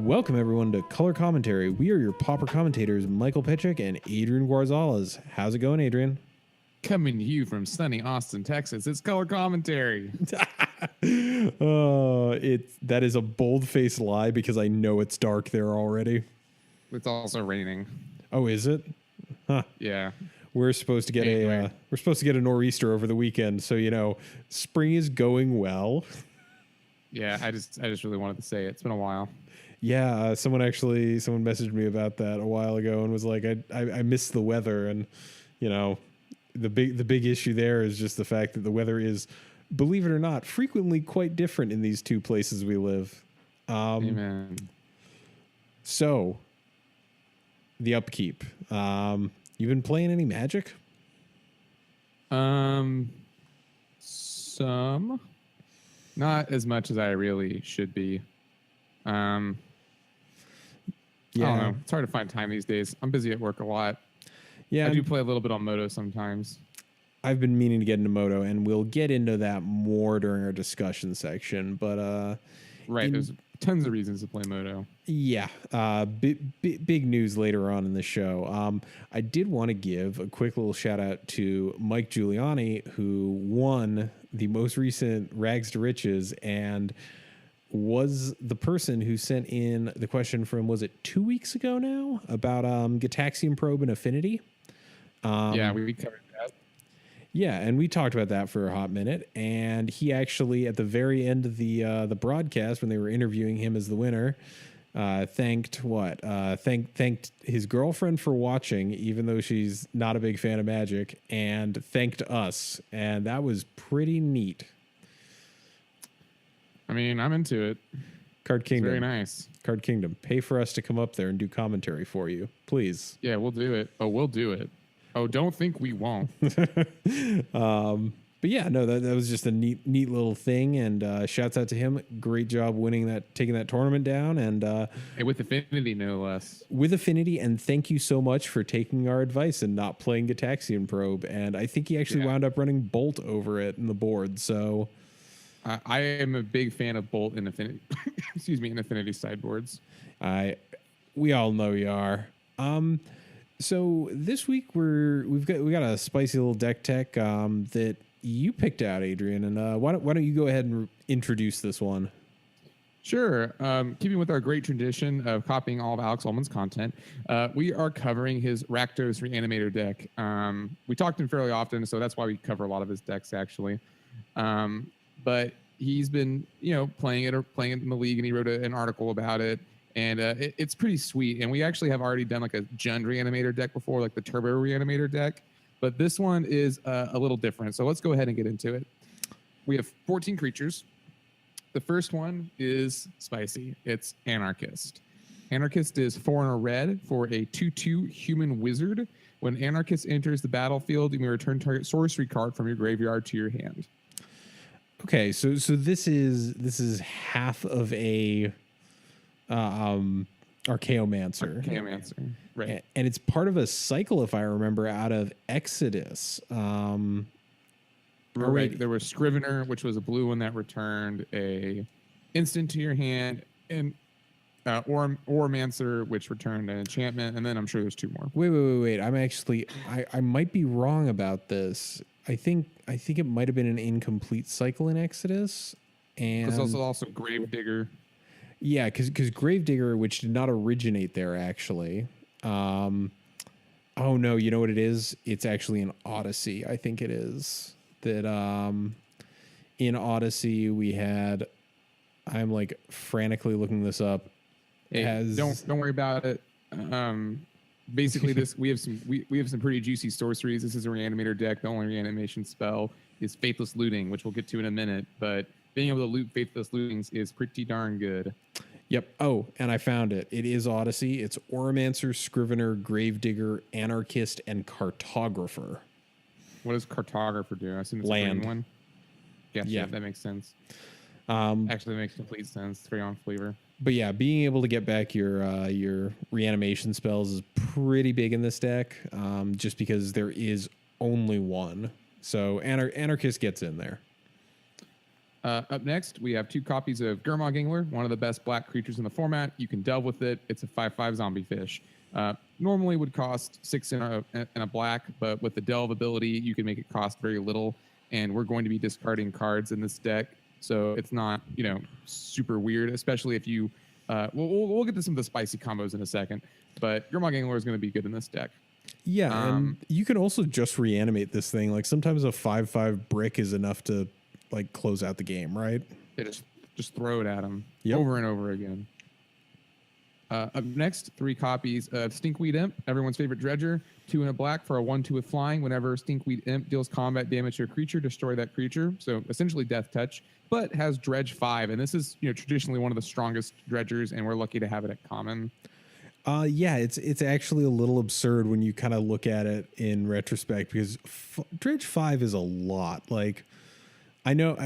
Welcome everyone to Color Commentary. We are your Pauper commentators, Michael Petrick and Adrian Guarzales. How's it going, Adrian? Coming to you from sunny Austin, Texas, it's Color Commentary. That is a bold-faced lie because I know it's dark there already. It's also raining. Oh, is it? Huh. Yeah. We're supposed to get a nor'easter over the weekend, so spring is going well. Yeah, I just really wanted to say it. It's been a while. Yeah, someone messaged me about that a while ago and was like, I miss the weather, and the big issue there is just the fact that the weather is, believe it or not, frequently quite different in these two places we live. Amen. So, the upkeep. You've been playing any Magic? Some. Not as much as I really should be. Yeah. I don't know. It's hard to find time these days. I'm busy at work a lot. Yeah. I do play a little bit on Moto sometimes. I've been meaning to get into Moto, and we'll get into that more during our discussion section. But right, there's tons of reasons to play Moto. Yeah, big news later on in the show. I did want to give a quick little shout out to Mike Giuliani, who won the most recent Rags to Riches and was the person who sent in the question from, was it 2 weeks ago now, about Gitaxian Probe and Affinity. Yeah, we covered that. Yeah, and we talked about that for a hot minute, and he actually, at the very end of the broadcast, when they were interviewing him as the winner, thanked his girlfriend for watching, even though she's not a big fan of Magic, and thanked us, and that was pretty neat. I mean, I'm into it. Card Kingdom. It's very nice. Card Kingdom. Pay for us to come up there and do commentary for you, please. Yeah, we'll do it. Oh, we'll do it. Oh, don't think we won't. But yeah, no, that was just a neat little thing, and shouts out to him. Great job taking that tournament down, and with Affinity, no less. With Affinity, and thank you so much for taking our advice and not playing Gitaxian Probe. And I think he actually wound up running Bolt over it in the board. So I am a big fan of Bolt in Affinity. Excuse me, in Affinity sideboards. We all know you are. So this week we got a spicy little deck tech that you picked out, Adrian, and why don't you go ahead and introduce this one? Sure. Keeping with our great tradition of copying all of Alex Ullman's content, we are covering his Rakdos Reanimator deck. We talk to him fairly often, so that's why we cover a lot of his decks, actually. But he's been, playing it in the league, and he wrote an article about it. And it's pretty sweet. And we actually have already done like a Jund Reanimator deck before, like the Turbo Reanimator deck. But this one is a little different. So let's go ahead and get into it. We have 14 creatures. The first one is spicy. It's Anarchist. Anarchist is 4 and a red for a 2/2 human wizard. When Anarchist enters the battlefield, you may return target sorcery card from your graveyard to your hand. Okay, so this is half of a Archaeomancer, right? And it's part of a cycle, if I remember, out of Exodus. Right. There was Scrivener, which was a blue one that returned a instant to your hand, and Oromancer, which returned an enchantment, and then I'm sure there's 2 more. Wait. I might be wrong about this. I think it might have been an incomplete cycle in Exodus, and there's also Gravedigger. Yeah, because Gravedigger, which did not originate there, actually. Oh, no, you know what it is? It's actually an Odyssey, I think it is. That in Odyssey we had... I'm, like, frantically looking this up. Hey, don't worry about it. Basically, we have some pretty juicy sorceries. This is a Reanimator deck. The only reanimation spell is Faithless Looting, which we'll get to in a minute, but being able to loot Faithless Lootings is pretty darn good. Yep. Oh, and I found it. It is Odyssey. It's Oromancer, Scrivener, Gravedigger, Anarchist, and Cartographer. What does Cartographer do? I assume it's land. A green one. Yes, yeah, that makes sense. Actually, that makes complete sense. It's very on flavor. But yeah, being able to get back your reanimation spells is pretty big in this deck, just because there is only one. So Anarchist gets in there. Up next, we have 2 copies of Gurmag Angler, one of the best black creatures in the format. You can delve with it. It's a 5/5 zombie fish. Normally would cost 6 in a black, but with the delve ability, you can make it cost very little. And we're going to be discarding cards in this deck, so it's not super weird. Especially if you, we'll get to some of the spicy combos in a second. But Gurmag Angler is going to be good in this deck. Yeah, and you can also just reanimate this thing. Like sometimes a 5/5 brick is enough to like close out the game, right? They just throw it at them over and over again. Up next, 3 copies of Stinkweed Imp, everyone's favorite dredger. 2 in a black for a 1/2 with flying. Whenever Stinkweed Imp deals combat damage to a creature, destroy that creature. So essentially death touch, but has dredge 5, and this is traditionally one of the strongest dredgers, and we're lucky to have it at common. Yeah, it's actually a little absurd when you kind of look at it in retrospect, because dredge 5 is a lot. Like, I know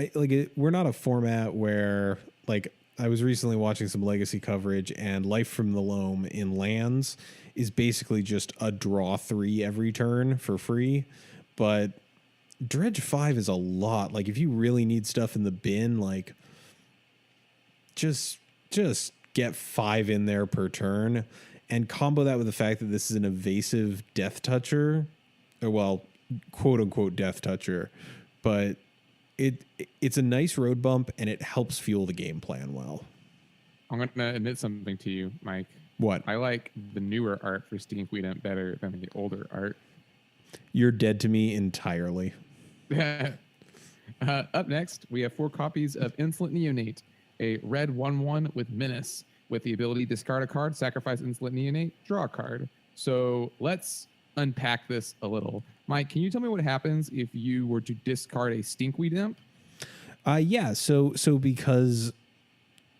we're not a format where, like, I was recently watching some Legacy coverage, and Life from the Loam in lands is basically just a draw 3 every turn for free. But dredge 5 is a lot. Like, if you really need stuff in the bin, like, just get 5 in there per turn, and combo that with the fact that this is an evasive death toucher, or, well, quote unquote death toucher, but it's a nice road bump, and it helps fuel the game plan well. I'm going to admit something to you, Mike. What? I like the newer art for Stinkweed Imp better than the older art. You're dead to me entirely. Up next, we have 4 copies of Insolent Neonate, a red 1/1 with Menace, with the ability to discard a card, sacrifice Insolent Neonate, draw a card. So let's unpack this a little. Mike, can you tell me what happens if you were to discard a Stinkweed Imp? Yeah, so because,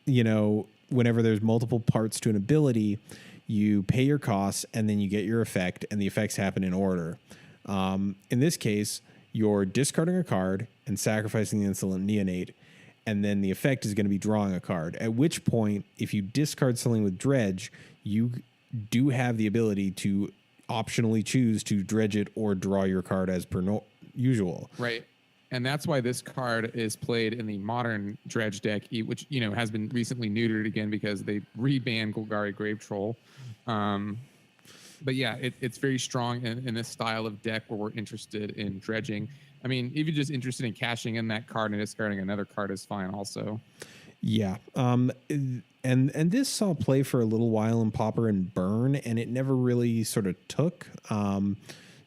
whenever there's multiple parts to an ability, you pay your costs, and then you get your effect, and the effects happen in order. In this case, you're discarding a card and sacrificing the Insolent Neonate, and then the effect is going to be drawing a card, at which point, if you discard something with dredge, you do have the ability to optionally choose to dredge it or draw your card as per usual. Right. And that's why this card is played in the modern dredge deck, which, has been recently neutered again because they rebanned Golgari Grave Troll. But yeah, it's very strong in this style of deck where we're interested in dredging. I mean, if you're just interested in cashing in that card and discarding another card is fine also. Yeah. And this saw play for a little while in Pauper and Burn, and it never really sort of took,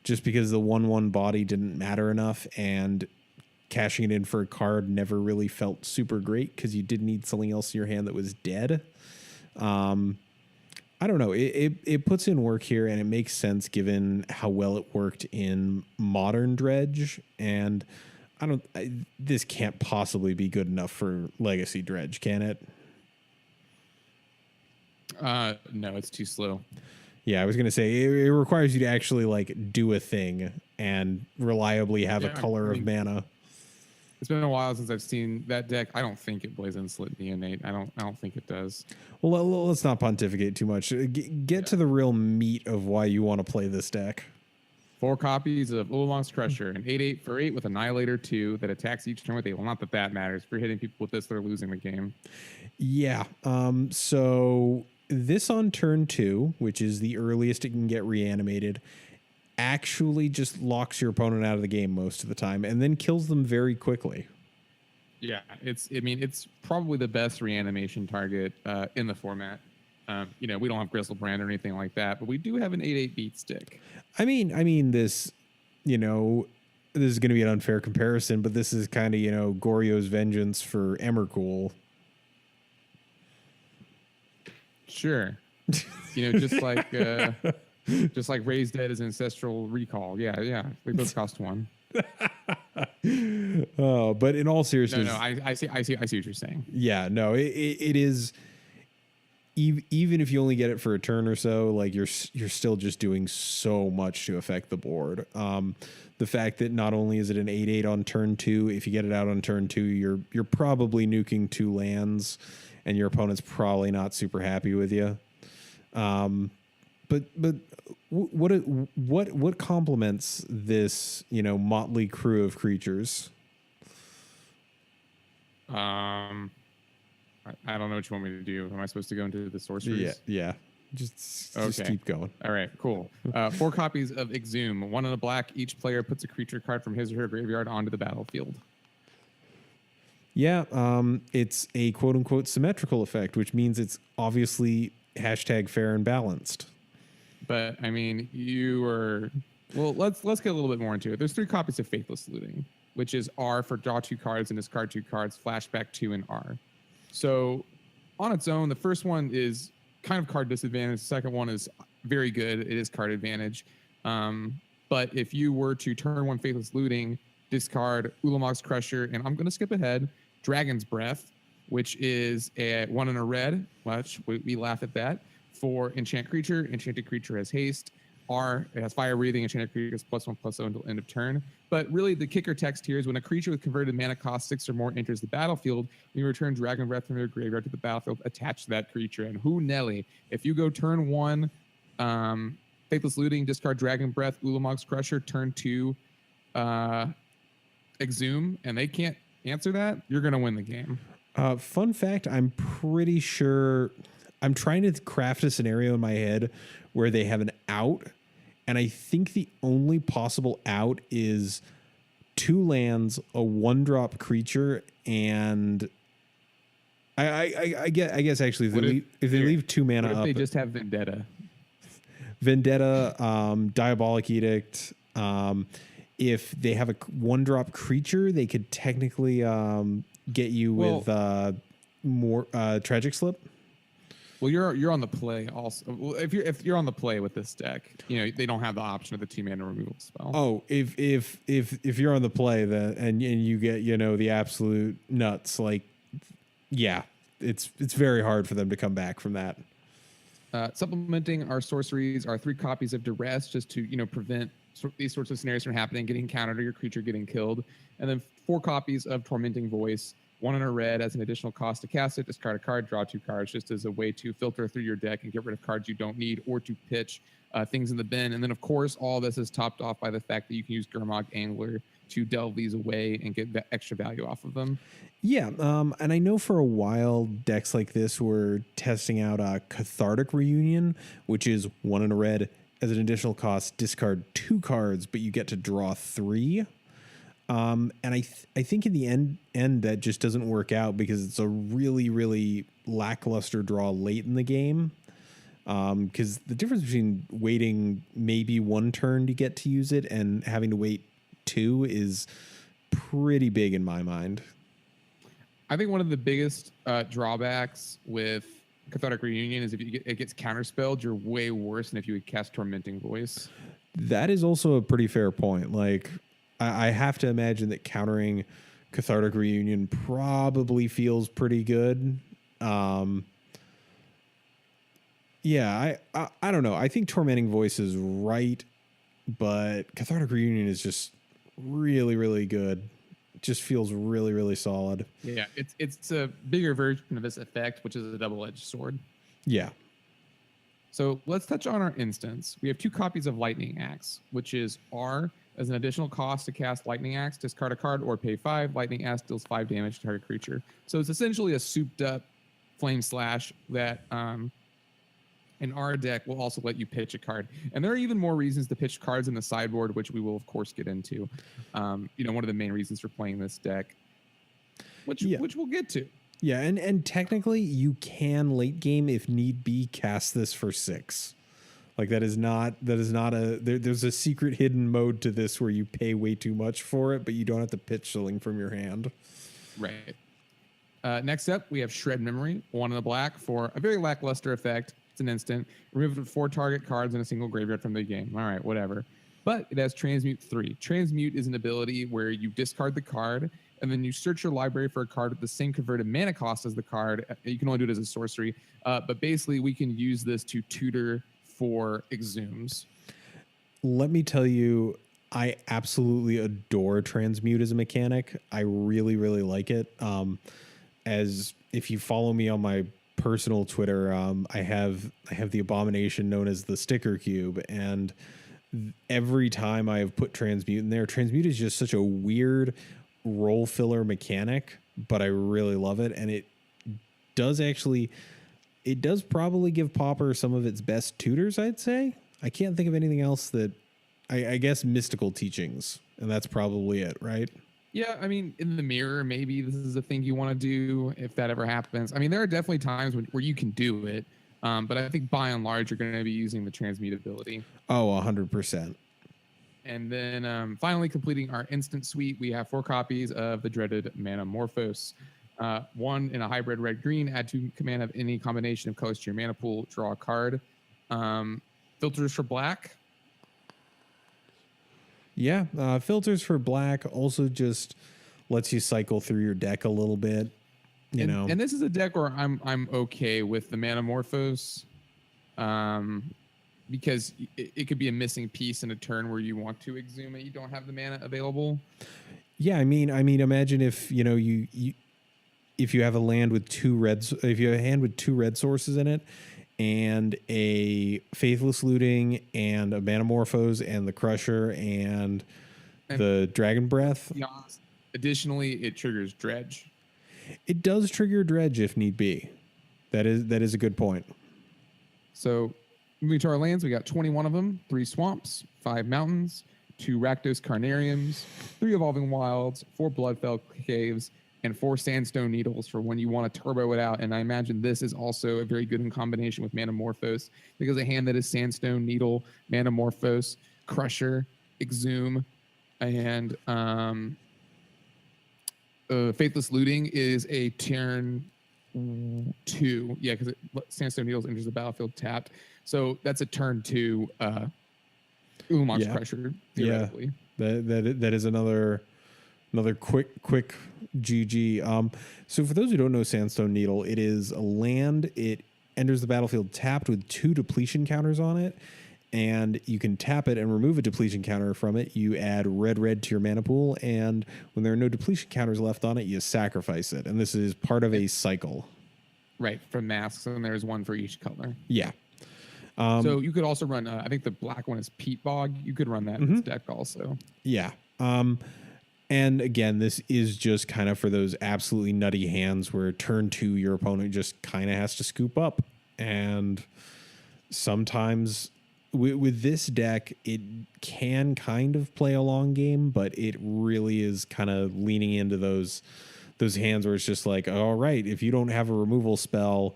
just because the 1/1 body didn't matter enough, and cashing it in for a card never really felt super great because you did need something else in your hand that was dead. I don't know. It puts in work here, and it makes sense given how well it worked in modern dredge, and this can't possibly be good enough for Legacy dredge, can it? No, it's too slow. Yeah, I was gonna say it requires you to actually like do a thing and reliably have a color of mana. It's been a while since I've seen that deck. I don't think it plays Insolent Neonate. I don't think it does. Well, let's not pontificate too much. Get to the real meat of why you want to play this deck. 4 copies of Ulamog's Crusher, an 8/8 for 8 with Annihilator 2 that attacks each turn with 8. Well, not that matters. If you're hitting people with this, they're losing the game. Yeah. So this on turn 2, which is the earliest it can get reanimated, actually just locks your opponent out of the game most of the time, and then kills them very quickly. Yeah, it's probably the best reanimation target in the format. We don't have Grizzlebrand or anything like that, but we do have an 8/8 beat stick. I mean this, this is going to be an unfair comparison, but this is kind of, Goryo's Vengeance for Emrakul. Sure. Just like Raised Dead is Ancestral Recall. Yeah. They both cost 1. Oh, but in all seriousness, no, I see what you're saying. Yeah, no, it is. Even if you only get it for a turn or so, like you're still just doing so much to affect the board. The fact that not only is it an 8/8 on turn 2, if you get it out on turn 2, you're probably nuking 2 lands, and your opponent's probably not super happy with you. But what complements this motley crew of creatures? I don't know what you want me to do. Am I supposed to go into the sorceries? Yeah. Just keep going. All right, cool. 4 copies of Exhume, 1 in a black. Each player puts a creature card from his or her graveyard onto the battlefield. Yeah, it's a quote-unquote symmetrical effect, which means it's obviously hashtag fair and balanced. But, I mean, well, let's get a little bit more into it. There's 3 copies of Faithless Looting, which is R for draw 2 cards and discard 2 cards, flashback 2 and R. So, on its own, the first one is kind of card disadvantage. The second one is very good. It is card advantage. But if you were to turn 1 Faithless Looting, discard Ulamog's Crusher, and I'm going to skip ahead, Dragon's Breath, which is a 1 in a red, which we laugh at that, for enchant creature. Enchanted creature has haste. R, it has fire breathing. Enchanted creature is +1/+0 until end of turn. But really, the kicker text here is when a creature with converted mana cost 6 or more enters the battlefield, when you return Dragon Breath from your graveyard to the battlefield, attach to that creature. And who Nelly, if you go turn 1, Faithless Looting, discard Dragon Breath, Ulamog's Crusher, turn 2, Exhume, and they can't answer that, you're going to win the game. Fun fact, I'm pretty sure I'm trying to craft a scenario in my head where they have an out, and I think the only possible out is 2 lands, a 1-drop creature, and I guess actually if they leave 2 mana up, up, they just have Vendetta, Diabolic Edict. If they have a 1-drop creature, they could technically get you with more Tragic Slip. Well, you're on the play also. Well, if you're on the play with this deck, they don't have the option of the 2-mana removal spell. Oh, if you're on the play and you get the absolute nuts, like, yeah, it's very hard for them to come back from that. Supplementing our sorceries are 3 copies of Duress, just to prevent these sorts of scenarios from happening, getting countered or your creature getting killed, and then 4 copies of Tormenting Voice. 1 in a red as an additional cost to cast it, discard a card, draw 2 cards, just as a way to filter through your deck and get rid of cards you don't need, or to pitch things in the bin. And then, of course, all this is topped off by the fact that you can use Gurmag Angler to delve these away and get extra value off of them. Yeah, and I know for a while decks like this were testing out Cathartic Reunion, which is 1 in a red as an additional cost, discard 2 cards, but you get to draw 3. And I think in the end that just doesn't work out because it's a really, really lackluster draw late in the game. Because the difference between waiting maybe 1 turn to get to use it and having to wait 2 is pretty big in my mind. I think one of the biggest drawbacks with Cathartic Reunion is if it gets counterspelled, you're way worse than if you would cast Tormenting Voice. That is also a pretty fair point. Like, I have to imagine that countering Cathartic Reunion probably feels pretty good. Yeah, I don't know. I think Tormenting Voice is right, but Cathartic Reunion is just really, really good. It just feels really, really solid. Yeah, it's a bigger version of this effect, which is a double-edged sword. Yeah. So let's touch on our instance. We have 2 copies of Lightning Axe, which is R as an additional cost to cast Lightning Axe, discard a card or pay 5. Lightning Axe deals 5 damage to target creature. So it's essentially a souped up Flame Slash that in our deck will also let you pitch a card. And there are even more reasons to pitch cards in the sideboard, which we will of course get into. One of the main reasons for playing this deck, which we'll get to. Yeah, and technically you can late game if need be cast this for 6. Like there's a secret hidden mode to this where you pay way too much for it, but you don't have to pitch something from your hand. Right. Next up, we have Shred Memory, 1 in a black for a very lackluster effect. It's an instant. Remove 4 target cards in a single graveyard from the game. All right, whatever. But it has Transmute 3. Transmute is an ability where you discard the card, and then you search your library for a card with the same converted mana cost as the card. You can only do it as a sorcery. But basically, we can use this to tutor for Exhumes. Let me tell you, I absolutely adore Transmute as a mechanic. I really, really like it. As if you follow me on my personal Twitter, I have the abomination known as the Sticker Cube, and every time I have put Transmute in there, Transmute is just such a weird role filler mechanic. but I really love it. And it does probably give Pauper some of its best tutors, I'd say. I can't think of anything else that I guess mystical teachings, and that's probably it, right? Yeah, I mean, in the mirror, maybe this is a thing you want to do if that ever happens. I mean, there are definitely times where you can do it, but I think by and large, you're going to be using the transmutability. Oh, 100%. And then finally completing our instant suite, we have 4 copies of the dreaded Manamorphose. 1 in a hybrid red-green, add 2 command of any combination of colors to your mana pool, draw a card. Filters for black. Yeah, filters for black also just lets you cycle through your deck a little bit, you know. And this is a deck where I'm okay with the Manamorphose, because it could be a missing piece in a turn where you want to exhume it, you don't have the mana available. Yeah, I mean, imagine if you if you have a land with if you have a hand with 2 red sources in it, and a Faithless Looting and a Manamorphose and the Crusher and the Dragon Breath. Yeah. Additionally, it triggers Dredge. It does trigger Dredge if need be. That is a good point. So moving to our lands, we got 21 of them, 3 swamps, 5 mountains, 2 Rakdos Carnariums, 3 Evolving Wilds, 4 Bloodfell Caves, and 4 Sandstone Needles for when you want to turbo it out. And I imagine this is also a very good in combination with Manamorphose, because a hand that is Sandstone Needle, Manamorphose, Crusher, Exhume, and Faithless Looting is a turn 2. Yeah, because Sandstone Needles enters the battlefield tapped. So that's a turn 2 Ullman's Crusher, theoretically. Yeah, that is another quick GG. So for those who don't know Sandstone Needle, it is a land. It enters the battlefield tapped with 2 depletion counters on it, and you can tap it and remove a depletion counter from it. You add red to your mana pool, and when there are no depletion counters left on it, you sacrifice it. And this is part of a cycle. Right, from masks, and there's 1 for each color. Yeah. So you could also run, I think the black one is Peat Bog. You could run that in this deck also. Yeah. And again, this is just kind of for those absolutely nutty hands where turn 2, your opponent just kind of has to scoop up. And sometimes with this deck, it can kind of play a long game, but it really is kind of leaning into those hands where it's just like, all right, if you don't have a removal spell,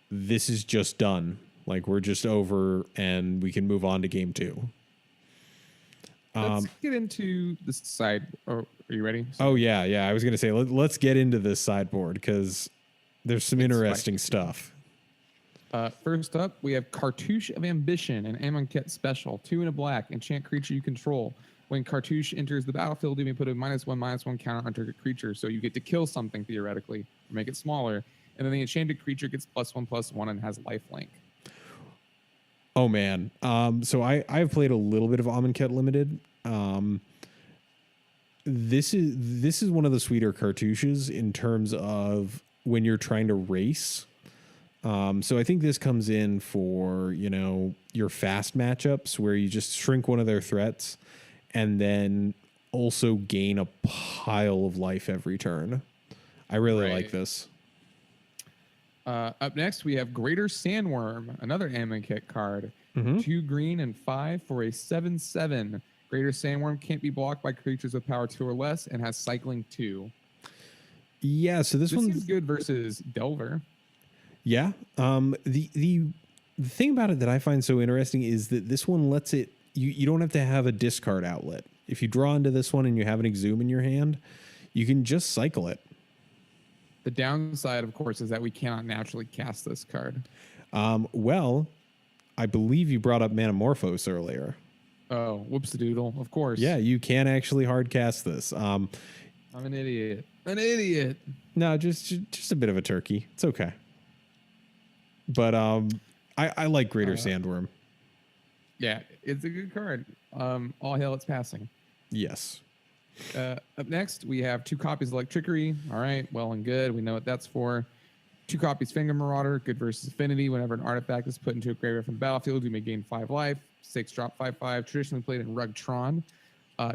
this is just done. Like, we're just over and we can move on to game 2. Let's get into the side. Are you ready? Oh, yeah. I was going to say, let's get into this sideboard because there's some interesting stuff. First up, we have Cartouche of Ambition, an Amonkhet special, 2 and a black, enchant creature you control. When Cartouche enters the battlefield, you may put a -1/-1 counter on target creature, so you get to kill something theoretically, or make it smaller. And then the enchanted creature gets +1/+1 and has lifelink. Oh man. So I've played a little bit of Amonkhet Limited. This is one of the sweeter cartouches in terms of when you're trying to race. So I think this comes in for, your fast matchups where you just shrink one of their threats and then also gain a pile of life every turn. I really like this. Up next, we have Greater Sandworm, another Amonkhet card. 2 green and 5 for a 7/7. Greater Sandworm can't be blocked by creatures with power 2 or less and has cycling 2. Yeah, so this one's good versus Delver. Yeah. The thing about it that I find so interesting is that this one lets it, you don't have to have a discard outlet. If you draw into this one and you have an Exhume in your hand, you can just cycle it. The downside, of course, is that we cannot naturally cast this card. Well, I believe you brought up Manamorphose earlier. Oh, whoops-a-doodle. Of course. Yeah, you can actually hard cast this. I'm an idiot. No, just a bit of a turkey. It's okay. But I like Greater Sandworm. Yeah, it's a good card. All hail its passing. Yes. Up next, we have 2 copies of Electrickery. All right, well and good. We know what that's for. 2 copies Finger Marauder, good versus Affinity. Whenever an artifact is put into a graveyard from the battlefield, you may gain 5 life. 6 drop 5/5, traditionally played in Rugtron.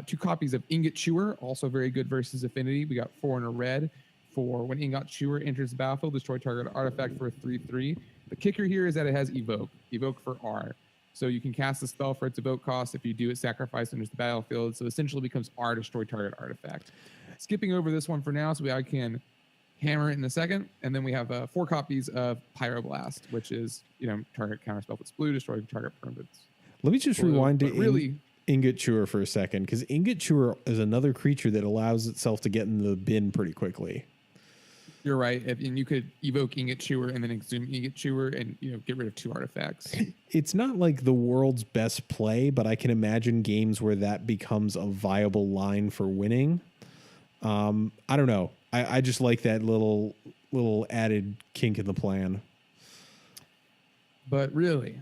2 copies of Ingot Chewer, also very good versus Affinity. We got 4 in a red. for when Ingot Chewer enters the battlefield, destroy target artifact for a 3/3. The kicker here is that it has Evoke for R. So you can cast a spell for its Evoke cost. If you do it, sacrifice enters the battlefield. So essentially becomes R, destroy target artifact. Skipping over this one for now, so I can hammer it in a second. And then we have 4 copies of Pyroblast, which is, target counterspell puts blue, destroy target permanents. Let me just rewind to really Ingot Chewer for a second, because Ingot Chewer is another creature that allows itself to get in the bin pretty quickly. You're right. And you could evoke Ingot Chewer and then exhume Ingot Chewer and get rid of 2 artifacts. It's not like the world's best play, but I can imagine games where that becomes a viable line for winning. I don't know. I just like that little added kink in the plan. But really,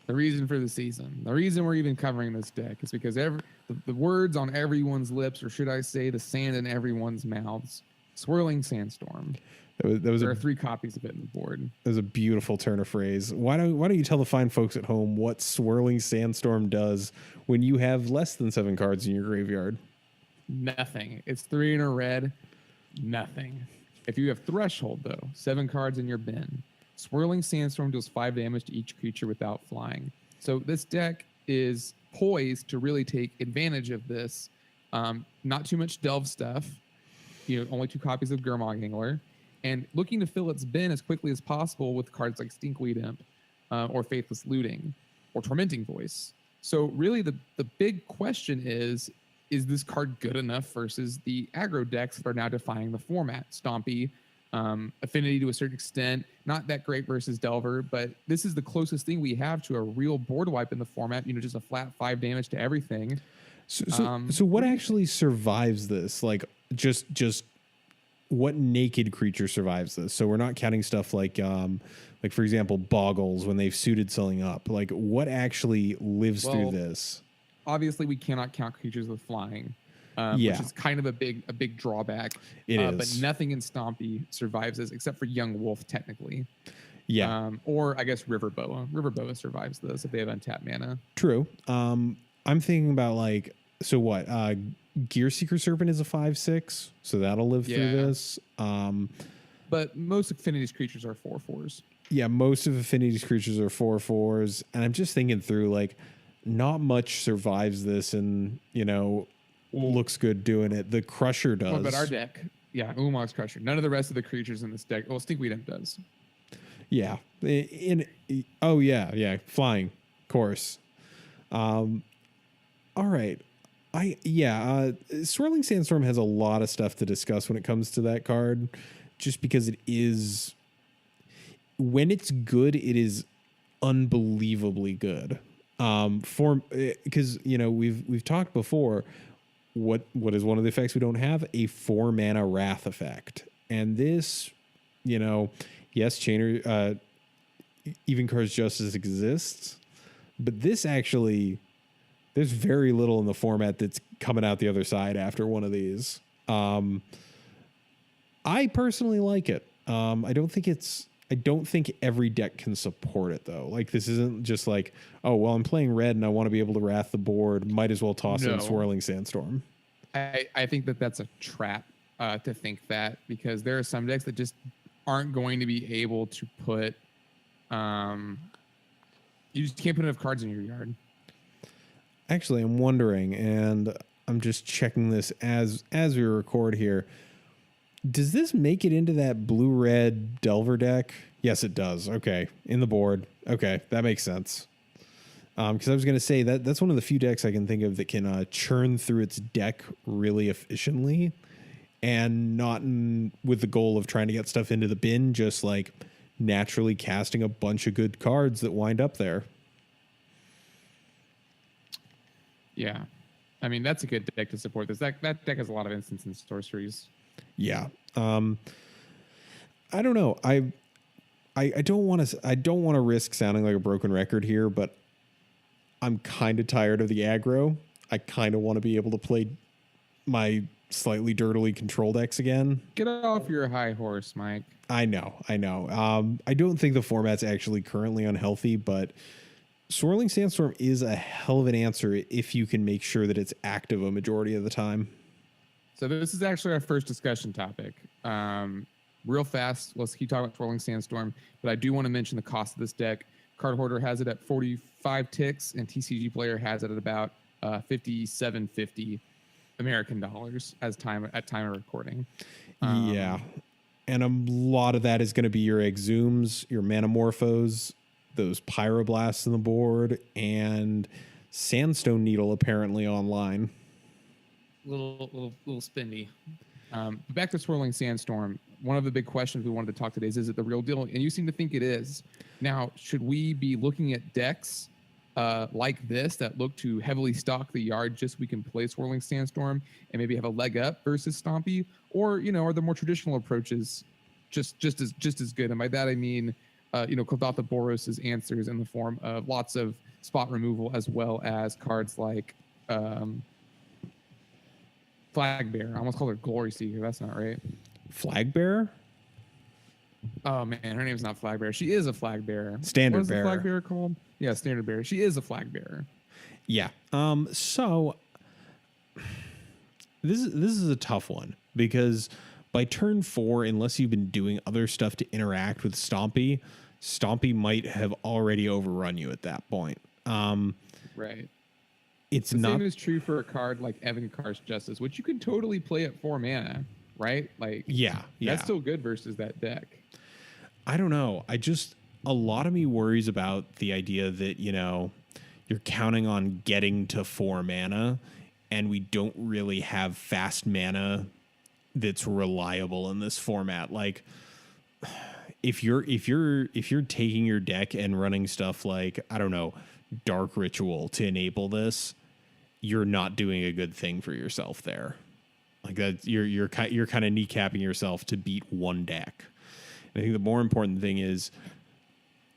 the reason for the season, the reason we're even covering this deck is because the words on everyone's lips, or should I say the sand in everyone's mouths, Swirling Sandstorm. There are 3 copies of it in the board. That was a beautiful turn of phrase. Why don't you tell the fine folks at home what Swirling Sandstorm does when you have less than 7 cards in your graveyard? Nothing. It's 3 in a red. Nothing. If you have Threshold, though, 7 cards in your bin, Swirling Sandstorm deals 5 damage to each creature without flying. So this deck is poised to really take advantage of this. Not too much Delve stuff. Only 2 copies of Gurmag Angler. And looking to fill its bin as quickly as possible with cards like Stinkweed Imp, or Faithless Looting, or Tormenting Voice. So really the big question is this card good enough versus the aggro decks that are now defining the format? Stompy, Affinity to a certain extent, not that great versus Delver, but this is the closest thing we have to a real board wipe in the format, just a flat 5 damage to everything. So what actually survives this? Like just what naked creature survives this? So we're not counting stuff like for example, Boggles when they've suited something up. Like what actually lives through this? Obviously, we cannot count creatures with flying, which is kind of a big drawback. It is, but nothing in Stompy survives this except for Young Wolf, technically. Yeah, or I guess River Boa. River Boa survives this if they have untapped mana. True. I'm thinking about Gear Seeker Serpent is a 5/6, so that'll live through this. But most Affinity's creatures are 4/4s. Yeah, most of Affinity's creatures are 4/4s, and I'm just thinking through not much survives this, and looks good doing it. The Crusher does. Well, but our deck, Ulamog's Crusher. None of the rest of the creatures in this deck. Well, Stinkweed Imp does. Yeah. Flying, of course. All right. Swirling Sandstorm has a lot of stuff to discuss when it comes to that card, just because it is, when it's good, it is unbelievably good. Because we've talked before, what is one of the effects we don't have? A 4 mana Wrath effect, and this, yes, Chainer, Even Cards Justice exists, but this actually, there's very little in the format that's coming out the other side after one of these. I personally like it. I don't think every deck can support it though. This isn't just I'm playing red and I want to be able to wrath the board. Might as well toss in Swirling Sandstorm. I think that's a trap to think that, because there are some decks that just aren't going to be able to put. You just can't put enough cards in your yard. Actually, I'm wondering, and I'm just checking this as we record here. Does this make it into that blue-red Delver deck? Yes, it does. Okay, in the board. Okay, that makes sense. Because I was going to say that's one of the few decks I can think of that can churn through its deck really efficiently, and not with the goal of trying to get stuff into the bin, just naturally casting a bunch of good cards that wind up there. Yeah. I mean, that's a good deck to support this. That deck has a lot of instants and sorceries. Yeah. I don't know. I don't want to risk sounding like a broken record here, but I'm kind of tired of the aggro. I kind of want to be able to play my slightly dirtily control decks again. Get off your high horse, Mike. I know. I don't think the format's actually currently unhealthy, but Swirling Sandstorm is a hell of an answer if you can make sure that it's active a majority of the time. So this is actually our first discussion topic. Real fast, let's keep talking about Swirling Sandstorm, but I do want to mention the cost of this deck. Card Hoarder has it at 45 ticks, and TCG Player has it at about 57.50 American dollars at time of recording. Yeah, and a lot of that is going to be your Exhumes, your Manamorphos, those Pyroblasts in the board, and Sandstone Needle apparently online. Little spendy. Back to Swirling Sandstorm. One of the big questions we wanted to talk today is it the real deal? And you seem to think it is. Now, should we be looking at decks like this that look to heavily stock the yard just so we can play Swirling Sandstorm and maybe have a leg up versus Stompy? Or, are the more traditional approaches just as good? And by that I mean, Kodata Boros' answers in the form of lots of spot removal, as well as cards like Flag Bearer. I almost called her Glory Seeker. That's not right. Flag Bearer? Oh man, her name's not Flag Bearer. She is a Flag Bearer. Standard Bearer. What is the Flag Bearer called? Yeah, Standard Bearer. She is a Flag Bearer. Yeah. So this is a tough one because by turn 4, unless you've been doing other stuff to interact with Stompy might have already overrun you at that point. Right. It's the not. Same is true for a card like Evan-Kar's Justice, which you can totally play at 4 mana, right? Like, yeah. That's still good versus that deck. I don't know. A lot of me worries about the idea that, you're counting on getting to 4 mana and we don't really have fast mana that's reliable in this format. Like, if you're taking your deck and running stuff like, I don't know, Dark Ritual to enable this, you're not doing a good thing for yourself there. Like that, you're kind of kneecapping yourself to beat one deck. And I think the more important thing is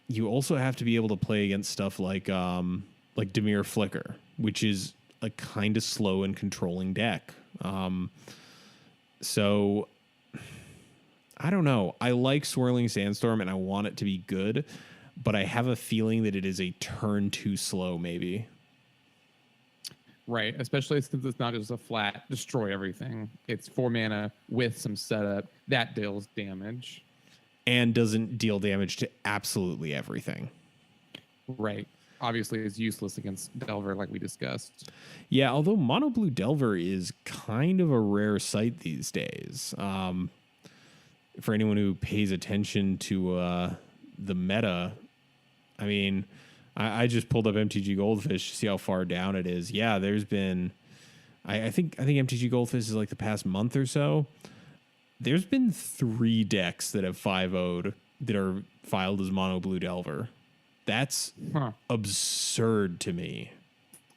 you also have to be able to play against stuff like Dimir Flicker, which is a kind of slow and controlling deck. So I don't know. I like Swirling Sandstorm and I want it to be good, but I have a feeling that it is a turn too slow, maybe. Right, especially since it's not just a flat destroy everything. It's 4 mana with some setup that deals damage. And doesn't deal damage to absolutely everything. Right. Obviously, it's useless against Delver, like we discussed. Yeah, although Mono Blue Delver is kind of a rare sight these days. For anyone who pays attention to the meta, I mean, I just pulled up MTG Goldfish to see how far down it is. Yeah, there's been, I think MTG Goldfish is like the past month or so. There's been 3 decks that have 5-0'd that are filed as Mono Blue Delver. That's absurd to me.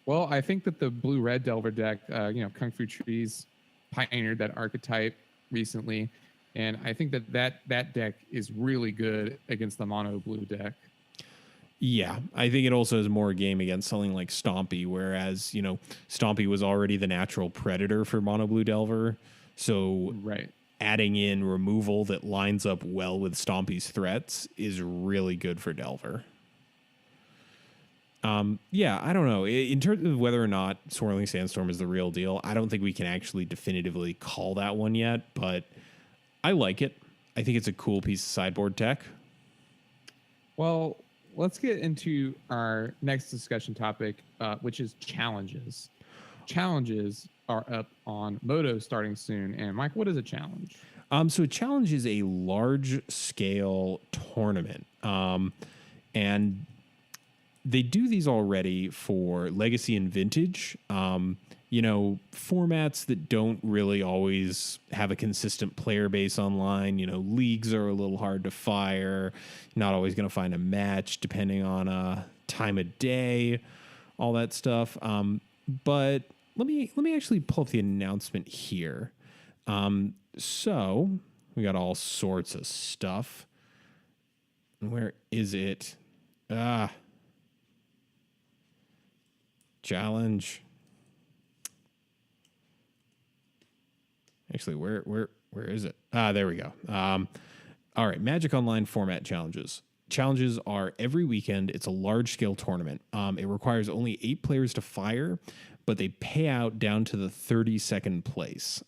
Well, I think that the blue-red Delver deck, Kung Fu Trees pioneered that archetype recently, and I think that deck is really good against the mono blue deck. Yeah, I think it also has more game against something like Stompy, whereas, Stompy was already the natural predator for Mono Blue Delver. So right. Adding in removal that lines up well with Stompy's threats is really good for Delver. Yeah, I don't know. In terms of whether or not Swirling Sandstorm is the real deal, I don't think we can actually definitively call that one yet, but I like it. I think it's a cool piece of sideboard tech. Well, let's get into our next discussion topic, which is challenges. Challenges are up on Moto starting soon. And Mike, what is a challenge? So a challenge is a large scale tournament. And they do these already for Legacy and Vintage. Formats that don't really always have a consistent player base online. Leagues are a little hard to fire. Not always going to find a match depending on time of day, all that stuff. But let me actually pull up the announcement here. So we got all sorts of stuff. Where is it? Challenge. Actually, where is it? There we go. All right, Magic Online format challenges. Challenges are every weekend. It's a large-scale tournament. It requires only 8 players to fire, but they pay out down to the 32nd place.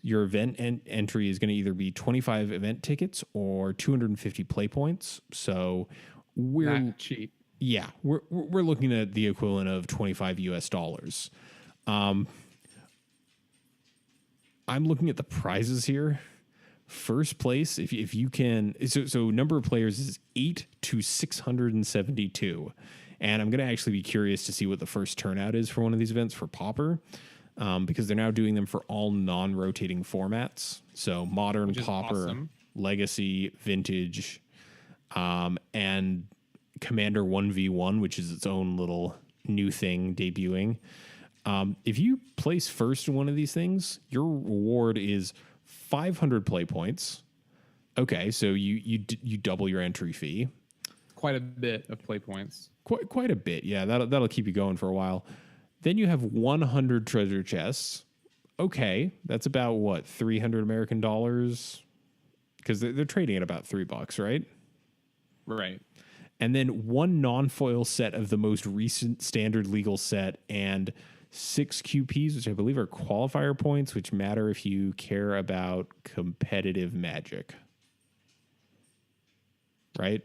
Your event entry is going to either be 25 event tickets or 250 play points. So we're not cheap. Yeah, we're looking at the equivalent of $25. I'm looking at the prizes here. First place, if you can, so number of players is 8 to 672. And I'm going to actually be curious to see what the first turnout is for one of these events for Pauper, because they're now doing them for all non-rotating formats. So Modern, Pauper, awesome. Legacy, Vintage, and Commander 1v1, which is its own little new thing debuting. If you place first in one of these things, your reward is 500 play points. Okay, so you double your entry fee. Quite a bit of play points. Quite a bit, yeah. That'll keep you going for a while. Then you have 100 treasure chests. Okay, that's about what, $300 American dollars? Because they're trading at about $3, right? Right. And then one non-foil set of the most recent standard legal set and 6 QPs, which I believe are qualifier points, which matter if you care about competitive Magic. Right?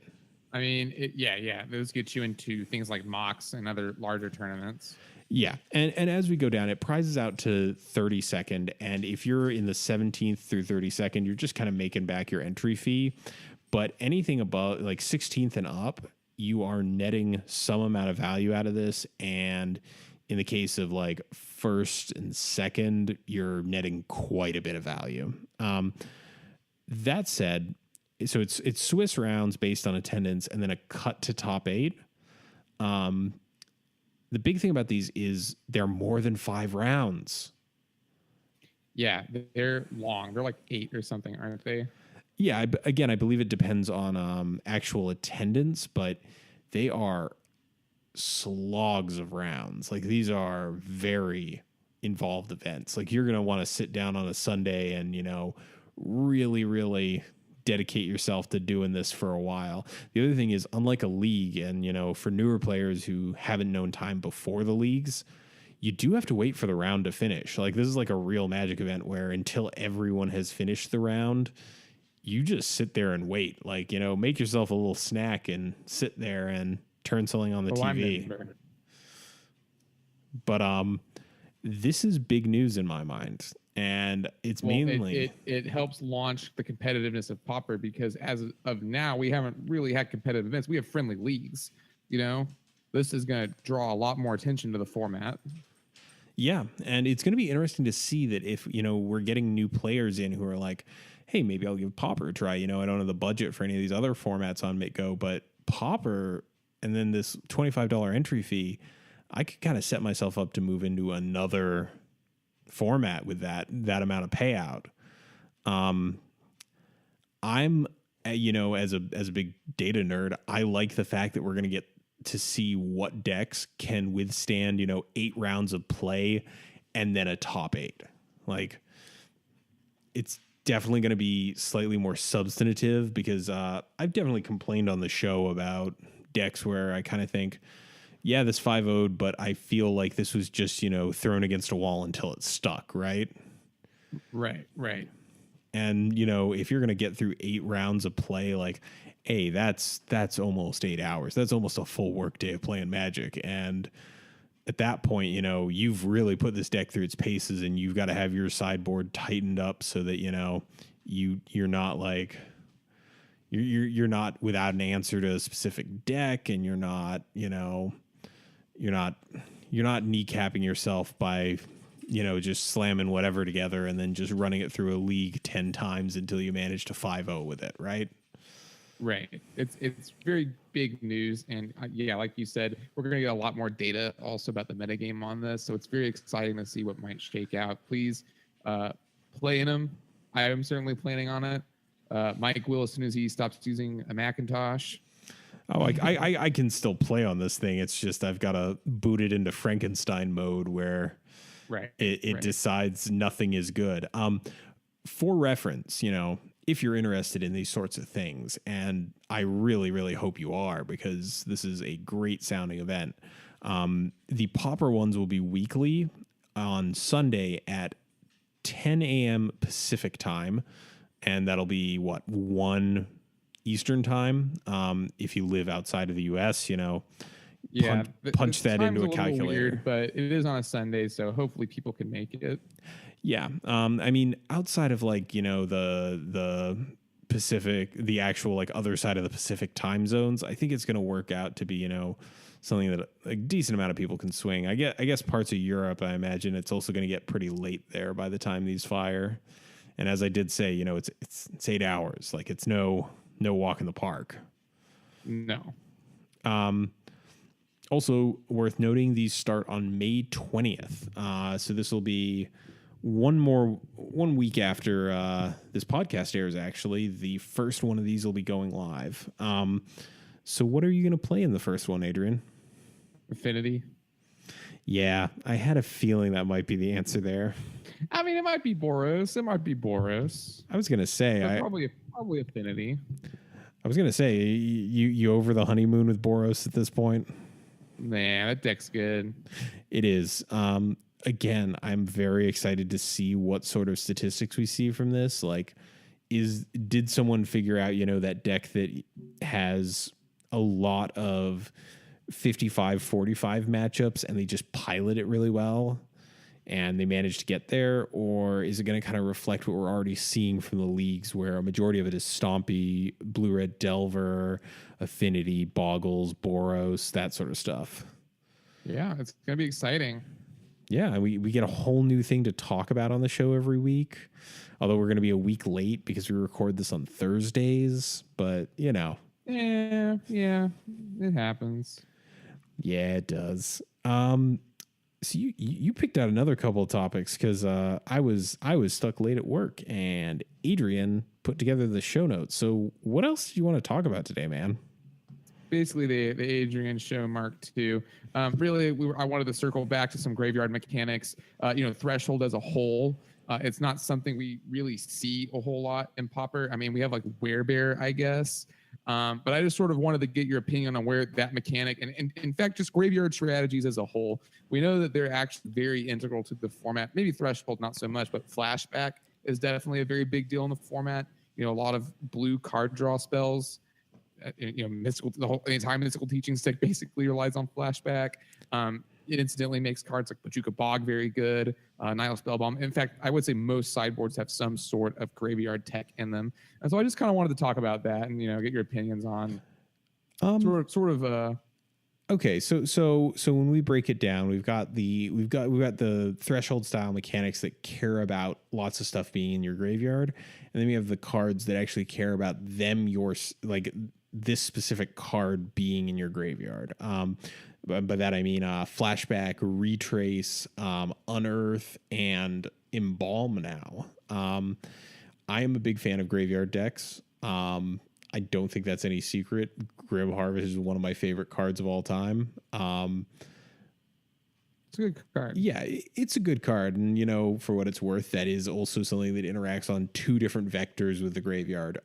I mean, yeah. Those get you into things like mocks and other larger tournaments. Yeah. And as we go down, it prizes out to 32nd. And if you're in the 17th through 32nd, you're just kind of making back your entry fee. But anything above like 16th and up, you are netting some amount of value out of this. And in the case of like first and second, you're netting quite a bit of value. That said, so it's Swiss rounds based on attendance and then a cut to top 8. The big thing about these is they're more than 5 rounds. Yeah, they're long. They're like 8 or something, aren't they? Yeah, again, I believe it depends on actual attendance, but they are slogs of rounds. Like these are very involved events. Like you're going to want to sit down on a Sunday and, really, really dedicate yourself to doing this for a while. The other thing is, unlike a league and, for newer players who haven't known time before the leagues, you do have to wait for the round to finish. Like this is like a real Magic event where until everyone has finished the round, you just sit there and wait. Like, make yourself a little snack and sit there and turn something on the TV. But this is big news in my mind. And it's mainly it helps launch the competitiveness of Pauper, because as of now, we haven't really had competitive events. We have friendly leagues. This is going to draw a lot more attention to the format. Yeah, and it's going to be interesting to see that if we're getting new players in who are like, hey, maybe I'll give Pauper a try. I don't have the budget for any of these other formats on MTGO, but Pauper and then this $25 entry fee, I could kind of set myself up to move into another format with that amount of payout. I'm as a big data nerd, I like the fact that we're going to get to see what decks can withstand 8 rounds of play and then a top 8. Like it's definitely going to be slightly more substantive, because I've definitely complained on the show about decks where I kind of think, yeah, this 5-0'd, but I feel like this was just, thrown against a wall until it stuck, right? Right. And, if you're going to get through 8 rounds of play, like, hey, that's almost 8 hours. That's almost a full work day of playing Magic. And at that point, you've really put this deck through its paces, and you've got to have your sideboard tightened up so that, you're not like, you're not without an answer to a specific deck, and you're not kneecapping yourself by, just slamming whatever together and then just running it through a league 10 times until you manage to 5-0 with it, right? Right. It's very big news. And like you said, we're going to get a lot more data also about the metagame on this. So it's very exciting to see what might shake out. Please play in them. I am certainly planning on it. Mike will as soon as he stops using a Macintosh. Oh, I can still play on this thing. It's just I've got to boot it into Frankenstein mode where it decides nothing is good. For reference, if you're interested in these sorts of things, and I really, really hope you are, because this is a great sounding event. The Pauper ones will be weekly on Sunday at 10 a.m. Pacific time, and that'll be 1 Eastern time. If you live outside of the U.S., punch that into a calculator. Weird, but it is on a Sunday, so hopefully people can make it. Yeah, I mean, outside of the Pacific, the actual other side of the Pacific time zones, I think it's going to work out to be something that a decent amount of people can swing. I guess parts of Europe, I imagine it's also going to get pretty late there by the time these fire. And as I did say, it's 8 hours. It's no walk in the park. No. Also worth noting, these start on May 20th. So this will be one week after this podcast airs. Actually, the first one of these will be going live. So what are you going to play in the first one, Adrian? Affinity. Yeah, I had a feeling that might be the answer there. I mean, it might be Boros. I was going to say probably Affinity. I was going to say you over the honeymoon with Boros at this point. Man, that deck's good. It is. Again, I'm very excited to see what sort of statistics we see from this. Did someone figure out, that deck that has a lot of 55-45 matchups and they just pilot it really well and they managed to get there? Or is it going to kind of reflect what we're already seeing from the leagues, where a majority of it is Stompy, Blue-Red Delver, Affinity, Boggles, Boros, that sort of stuff? Yeah, it's going to be exciting. Yeah, we get a whole new thing to talk about on the show every week. Although we're going to be a week late because we record this on Thursdays. But, Yeah, it happens. Yeah, it does. So you picked out another couple of topics because I was stuck late at work and Adrian put together the show notes. So what else do you want to talk about today, man? Basically, the Adrian Show Mark II. Really, I wanted to circle back to some graveyard mechanics. Threshold as a whole, it's not something we really see a whole lot in Pauper. I mean, we have Werebear, I guess. But I just sort of wanted to get your opinion on where that mechanic and in fact, just graveyard strategies as a whole. We know that they're actually very integral to the format. Maybe Threshold, not so much, but Flashback is definitely a very big deal in the format. A lot of blue card draw spells. Mystical, the entire mystical teaching stick basically relies on Flashback. It incidentally makes cards like Pachuca Bog very good, Nihil Spellbomb. In fact, I would say most sideboards have some sort of graveyard tech in them. And so I just kind of wanted to talk about that and, get your opinions on Okay, so when we break it down, we've got the threshold style mechanics that care about lots of stuff being in your graveyard, and then we have the cards that actually care about this specific card being in your graveyard. By that I mean Flashback, Retrace, Unearth, and Embalm now. I am a big fan of graveyard decks. I don't think that's any secret. Grim Harvest is one of my favorite cards of all time. It's a good card. Yeah, it's a good card. And, for what it's worth, that is also something that interacts on two different vectors with the graveyard.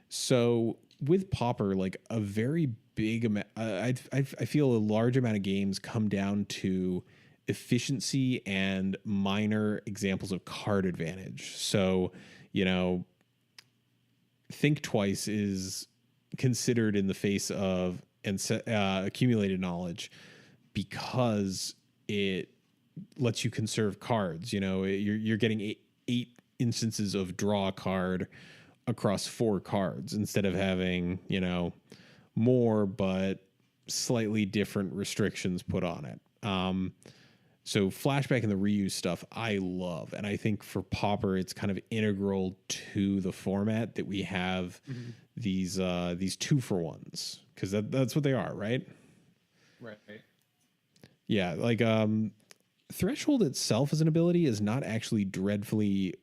So with Pauper, a very big amount, I feel a large amount of games come down to efficiency and minor examples of card advantage. So, Think Twice is considered in the face of accumulated knowledge because it lets you conserve cards. You're getting eight instances of draw a card across 4 cards instead of having, more but slightly different restrictions put on it. So Flashback and the reuse stuff I love. And I think for Pauper, it's kind of integral to the format that we have these 2-for-1s, because that's what they are, right? Right. Yeah, Threshold itself as an ability is not actually dreadfully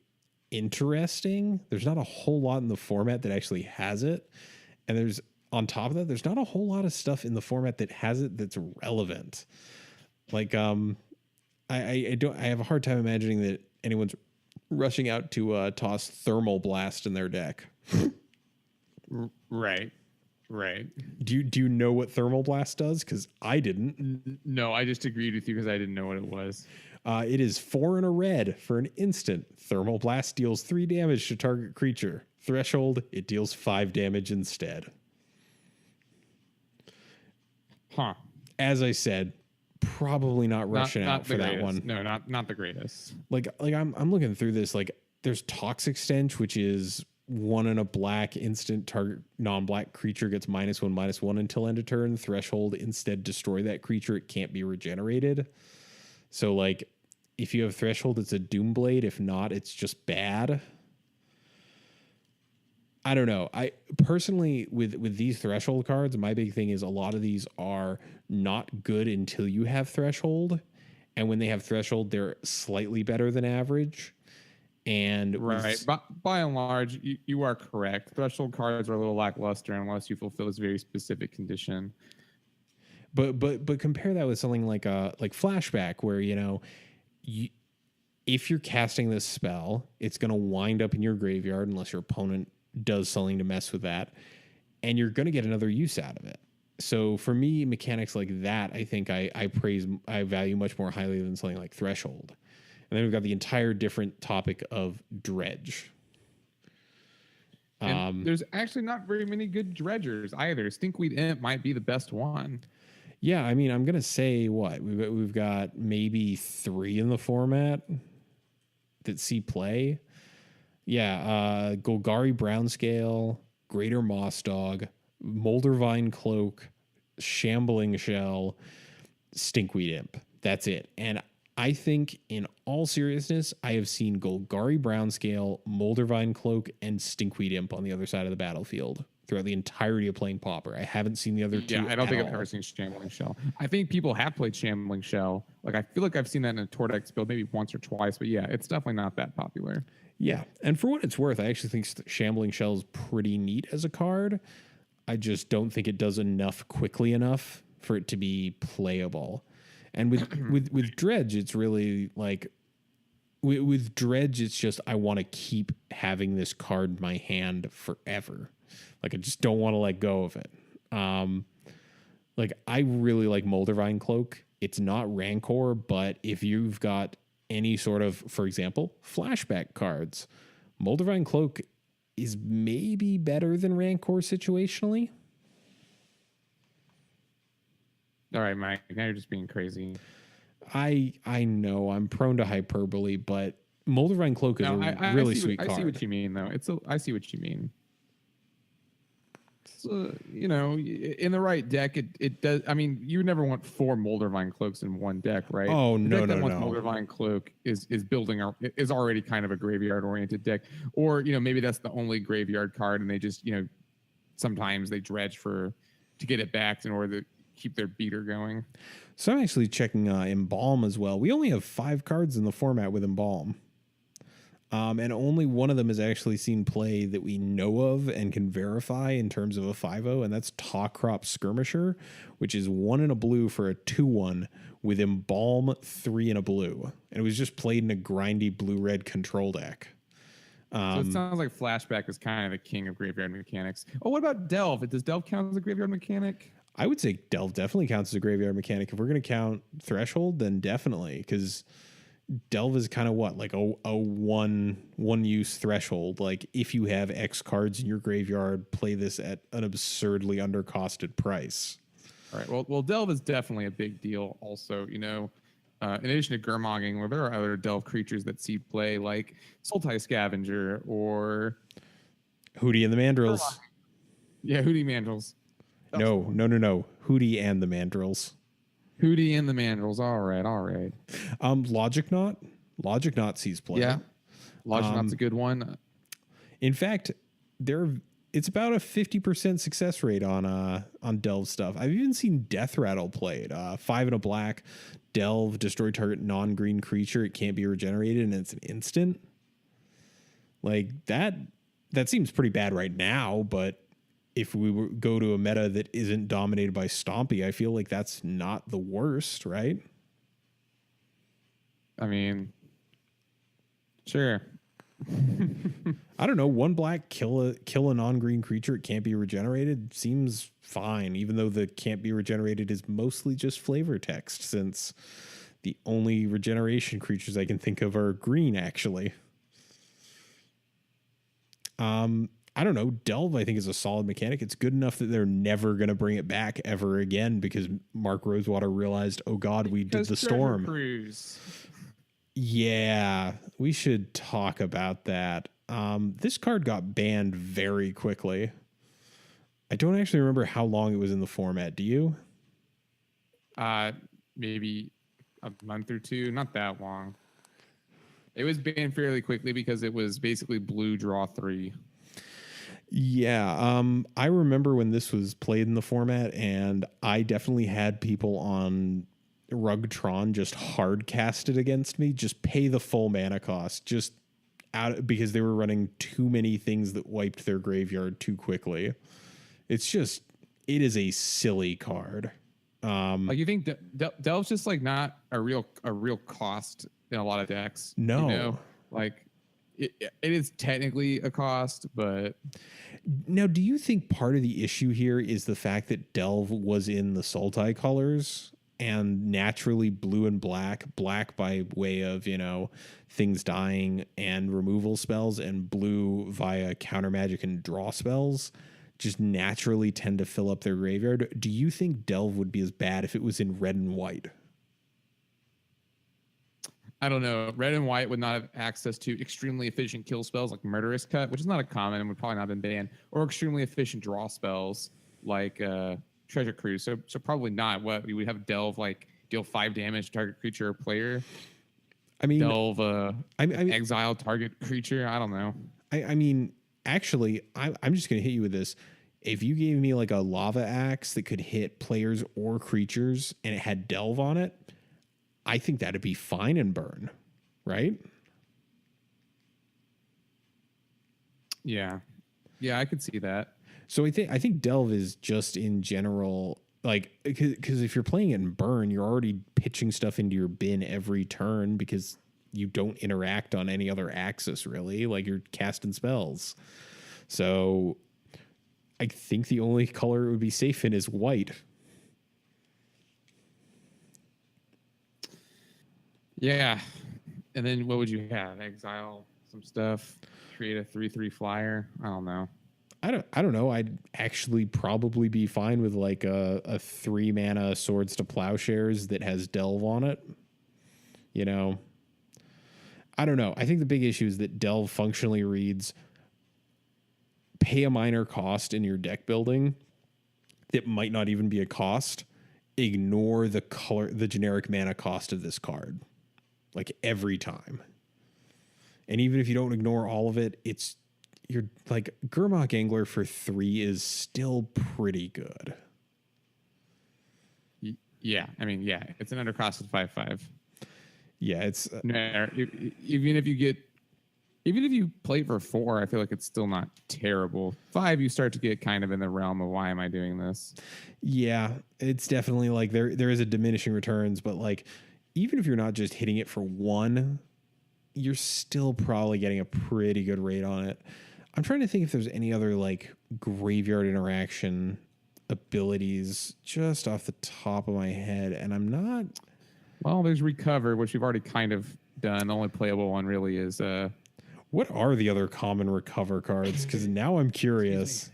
interesting. There's not a whole lot in the format that actually has it. And on top of that, there's not a whole lot of stuff in the format that has it that's relevant. I have a hard time imagining that anyone's rushing out to toss Thermal Blast in their deck. Right. Right. Do you know what Thermal Blast does? Because I didn't. No, I just agreed with you because I didn't know what it was. It is 4 and a red for an instant. Thermal Blast deals 3 damage to target creature. Threshold, it deals 5 damage instead. Huh. As I said, probably not rushing out for that one. No, not the greatest. Like I'm looking through this. Like there's Toxic Stench, which is 1 and a black instant target non-black creature gets -1/-1 until end of turn. Threshold, instead destroy that creature. It can't be regenerated. So like if you have Threshold, it's a Doomblade. If not, it's just bad. I don't know. I personally, with these Threshold cards, my big thing is a lot of these are not good until you have Threshold. And when they have Threshold, they're slightly better than average. And right, by and large, you are correct. Threshold cards are a little lackluster unless you fulfill this very specific condition. But compare that with something like Flashback, where if you're casting this spell, it's going to wind up in your graveyard unless your opponent does something to mess with that, and you're going to get another use out of it. So for me, mechanics like that, I think I value much more highly than something like Threshold. And then we've got the entire different topic of Dredge. And there's actually not very many good dredgers either. Stinkweed Imp might be the best one. Yeah, I mean, I'm gonna say what we've got maybe 3 in the format that see play. Yeah, Golgari Brownscale, Greater Moss Dog, Moldervine Cloak, Shambling Shell, Stinkweed Imp. That's it. And I think, in all seriousness, I have seen Golgari Brownscale, Moldervine Cloak, and Stinkweed Imp on the other side of the battlefield throughout the entirety of playing Pauper. I haven't seen the other two. Yeah, I don't think I've ever seen Shambling Shell. I think people have played Shambling Shell. Like, I feel like I've seen that in a Tordex build maybe once or twice, but yeah, it's definitely not that popular. Yeah, and for what it's worth, I actually think Shambling Shell is pretty neat as a card. I just don't think it does enough quickly enough for it to be playable. And with Dredge, it's really like with Dredge, it's just I want to keep having this card in my hand forever. Like I just don't want to let go of it. Like I really like Moldervine Cloak. It's not Rancor, but if you've got any sort of, for example, flashback cards, Moldervine Cloak is maybe better than Rancor situationally. All right, Mike. Now you're just being crazy. I know I'm prone to hyperbole, but Moldervine Cloak is really sweet card. I see what you mean, though. I see what you mean. So, in the right deck, it does. I mean, you never want 4 Moldervine Cloaks in one deck, right? Oh, no. Moldervine Cloak is already kind of a graveyard oriented deck, or maybe that's the only graveyard card, and they just sometimes they dredge to get it back in order to keep their beater going. So I'm actually checking Embalm as well. We only have 5 cards in the format with Embalm. And only one of them has actually seen play that we know of and can verify in terms of a 5/0, and that's Tawcrop Skirmisher, which is 1 and a blue for a 2/1 with Embalm, 3 and a blue. And it was just played in a grindy blue-red control deck. So it sounds like Flashback is kind of the king of graveyard mechanics. Oh, what about Delve? Does Delve count as a graveyard mechanic? I would say Delve definitely counts as a graveyard mechanic. If we're going to count Threshold, then definitely, because Delve is kind of like a one use threshold. Like if you have X cards in your graveyard, play this at an absurdly undercosted price. All right. Well, Delve is definitely a big deal. Also, in addition to Gurmogging, where there are other Delve creatures that see play, like Sultai Scavenger or Hootie and the Mandrills. Yeah, Hootie Mandrills. No. Hootie and the Mandrills. Hootie and the Mandrills. All right. Logic Knot sees play. Yeah. Logic Knot's a good one. In fact, it's about a 50% success rate on Delve stuff. I've even seen Death Rattle played. 5 and a black, Delve, destroy target non-green creature. It can't be regenerated, and it's an instant. Like that seems pretty bad right now, but if we go to a meta that isn't dominated by Stompy, I feel like that's not the worst, right? I mean, sure. I don't know. 1 black, kill a non-green creature. It can't be regenerated. Seems fine, even though the can't be regenerated is mostly just flavor text, since the only regeneration creatures I can think of are green, actually. I don't know. Delve, I think, is a solid mechanic. It's good enough that they're never going to bring it back ever again because Mark Rosewater realized, oh God, we did the storm. Cruise. Yeah, we should talk about that. This card got banned very quickly. I don't actually remember how long it was in the format. Do you? Maybe a month or two. Not that long. It was banned fairly quickly because it was basically blue draw 3. Yeah, I remember when this was played in the format, and I definitely had people on Rugtron just hard cast it against me. Just pay the full mana cost, just out because they were running too many things that wiped their graveyard too quickly. It's just, it is a silly card. Like, you think Delve's just like not a real cost in a lot of decks? No, you know? Like it is technically a cost, but now, do you think part of the issue here is the fact that Delve was in the Sultai colors and naturally blue and black by way of, you know, things dying and removal spells, and blue via counter magic and draw spells just naturally tend to fill up their graveyard? Do you think Delve would be as bad if it was in red and white? I don't know. Red and white would not have access to extremely efficient kill spells like Murderous Cut, which is not a common and would probably not have been banned, or extremely efficient draw spells like Treasure Cruise. So probably not. What we would have Delve like deal 5 damage to target creature or player. I mean, Delve I mean, exile target creature. I don't know. I mean, actually, I'm just gonna hit you with this. If you gave me like a lava axe that could hit players or creatures and it had Delve on it, I think that'd be fine in burn, right? Yeah, I could see that. So I think Delve is just in general, like, because if you're playing it in burn, you're already pitching stuff into your bin every turn because you don't interact on any other axis really. Like, you're casting spells. So I think the only color it would be safe in is white. Yeah. And then what would you have? Exile some stuff, create a 3/3 flyer. I don't know. I don't know. I'd actually probably be fine with like a 3 mana Swords to Plowshares that has Delve on it. You know, I don't know. I think the big issue is that Delve functionally reads pay a minor cost in your deck building that might not even be a cost. Ignore the generic mana cost of this card. Like, every time. And even if you don't ignore all of it, you're like, Gurmok Angler for 3 is still pretty good. Yeah. I mean, yeah, it's an undercosted 5/5. Yeah, it's even if you play for 4, I feel like it's still not terrible. 5, you start to get kind of in the realm of, why am I doing this? Yeah, it's definitely like there is a diminishing returns, but like, even if you're not just hitting it for 1, you're still probably getting a pretty good rate on it. I'm trying to think if there's any other like graveyard interaction abilities just off the top of my head, and I'm not. Well, there's Recover, which we've already kind of done. The only playable one really is what are the other common Recover cards? Because now I'm curious.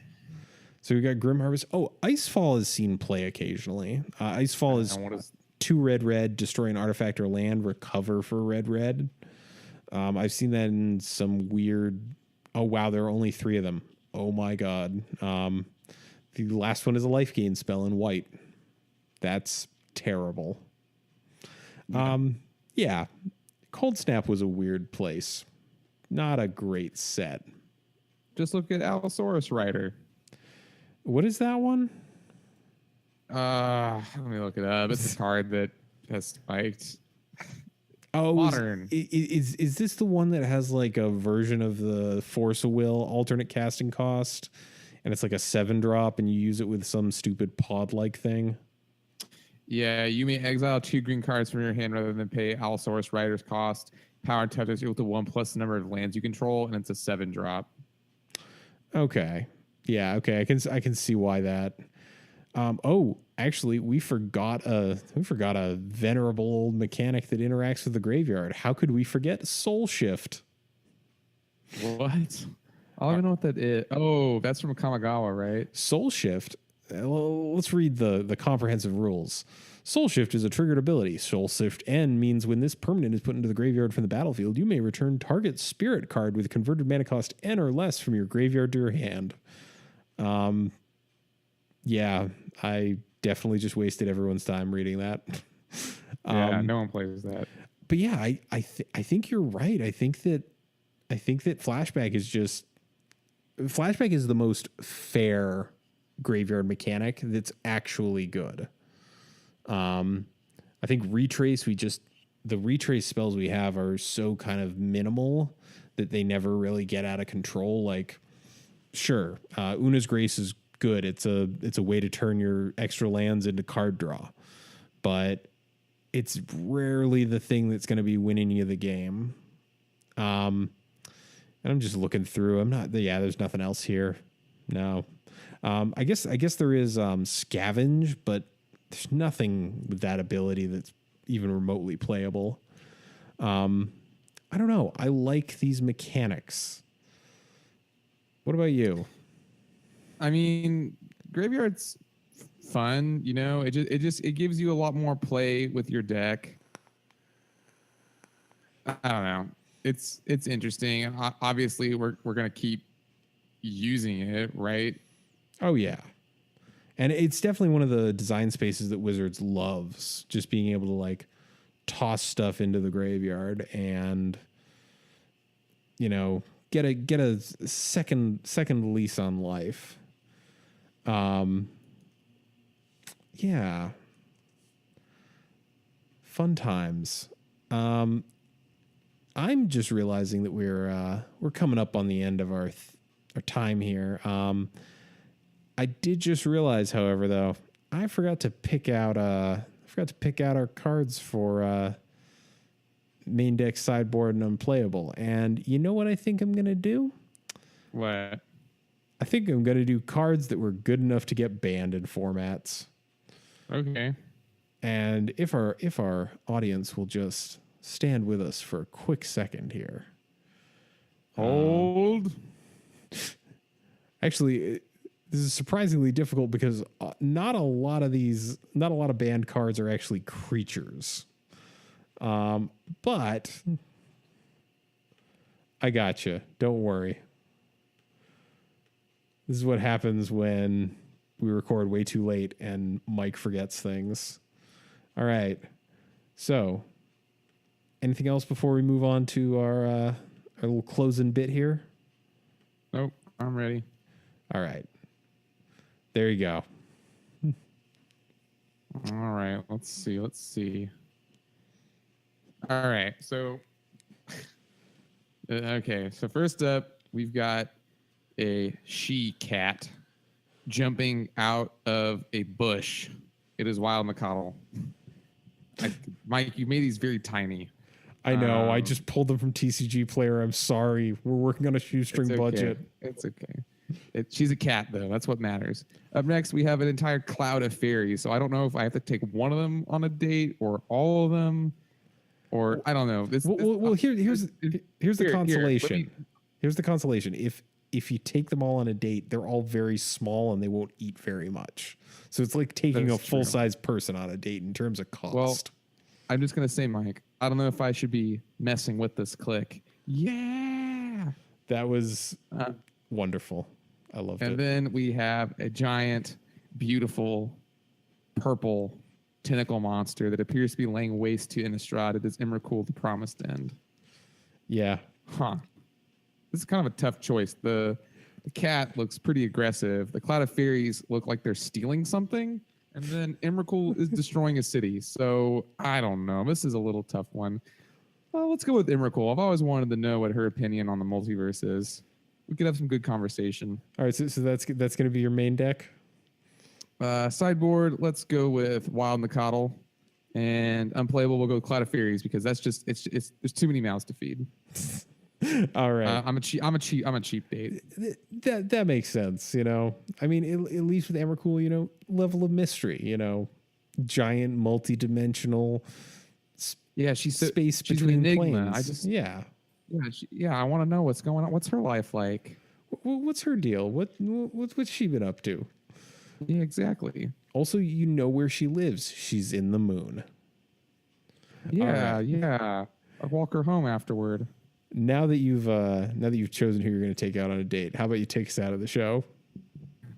So we got Grim Harvest. Oh, Icefall is seen play occasionally. Icefall is 2 red, destroy an artifact or land, recover for red. I've seen that in some weird. Oh wow, there are only 3 of them. Oh my god. The last one is a life gain spell in white. That's terrible. Yeah. Cold Snap was a weird place. Not a great set. Just look at Allosaurus Rider. What is that one? Let me look it up. It's a card that has spiked. Oh, Modern. Is this the one that has like a version of the Force of Will alternate casting cost, and it's like a 7-drop, and you use it with some stupid pod like thing? Yeah, you may exile 2 green cards from your hand rather than pay Allosaurus Rider's cost. Power and touch is equal to 1 plus the number of lands you control, and it's a 7-drop. Okay. Yeah, okay. I can see why that. Actually, we forgot a venerable old mechanic that interacts with the graveyard. How could we forget Soul Shift? What? I don't even know what that is. Oh, that's from Kamigawa, right? Soul Shift. Well, let's read the comprehensive rules. Soul Shift is a triggered ability. Soul Shift N means when this permanent is put into the graveyard from the battlefield, you may return target spirit card with converted mana cost N or less from your graveyard to your hand. Yeah, I definitely just wasted everyone's time reading that. Yeah, no one plays that. But yeah, I think you're right. I think that Flashback is the most fair graveyard mechanic that's actually good. I think Retrace, the Retrace spells we have are so kind of minimal that they never really get out of control. Like, sure, Una's Grace is good. It's a way to turn your extra lands into card draw, but it's rarely the thing that's going to be winning you the game. And I'm just looking through. There's nothing else here. No. I guess there is Scavenge, but there's nothing with that ability that's even remotely playable. I don't know. I like these mechanics. What about you? I mean, Graveyard's fun, you know. It gives you a lot more play with your deck. I don't know. It's interesting. Obviously, we're gonna keep using it, right? Oh yeah, and it's definitely one of the design spaces that Wizards loves. Just being able to like toss stuff into the graveyard and, you know, get a second lease on life. Yeah, fun times. I'm just realizing that we're coming up on the end of our time here. I did just realize, however, though, I forgot to pick out our cards for main deck, sideboard, and unplayable. And you know what I think I'm gonna do? What? I think I'm gonna do cards that were good enough to get banned in formats. Okay. And if our audience will just stand with us for a quick second here. Hold. Actually, this is surprisingly difficult because not a lot of banned cards are actually creatures. But I got you. Don't worry. This is what happens when we record way too late and Mike forgets things. All right. So, anything else before we move on to our little closing bit here? Nope. I'm ready. All right. There you go. All right. Let's see. All right. So, okay. So first up, we've got a she-cat jumping out of a bush. It is Wild Macottle. Mike, you made these very tiny. I know. I just pulled them from TCG Player. I'm sorry. We're working on a shoestring budget. It's okay. She's a cat, though. That's what matters. Up next, we have an entire cloud of fairies. So I don't know if I have to take one of them on a date or all of them, or I don't know. Here's the consolation. Here's the consolation. If you take them all on a date, they're all very small and they won't eat very much. So it's like taking a full-size person on a date in terms of cost. Well, I'm just going to say, Mike, I don't know if I should be messing with this click. Yeah. That was wonderful. I loved it. And then we have a giant, beautiful, purple tentacle monster that appears to be laying waste to Innistrad. It is Emrakul, the Promised End. Yeah. Huh. This is kind of a tough choice. The cat looks pretty aggressive. The Cloud of Fairies look like they're stealing something. And then Emrakul is destroying a city. So I don't know. This is a little tough one. Well, let's go with Emrakul. I've always wanted to know what her opinion on the multiverse is. We could have some good conversation. All right, so that's going to be your main deck? Sideboard, let's go with Wild Nacatl. And unplayable, we'll go with Cloud of Furies because that's just it's there's too many mouths to feed. All right, I'm a cheap date. That makes sense. You know, I mean, at least with Emrakul, you know, level of mystery. You know, giant multi-dimensional. She's space she's between an enigma. planes. I want to know what's going on. What's her life like? What's her deal? What's she been up to? Yeah, exactly. Also, you know where she lives. She's in the moon. Yeah, yeah. I'll walk her home afterward. Now that you've chosen who you're going to take out on a date, how about you take us out of the show?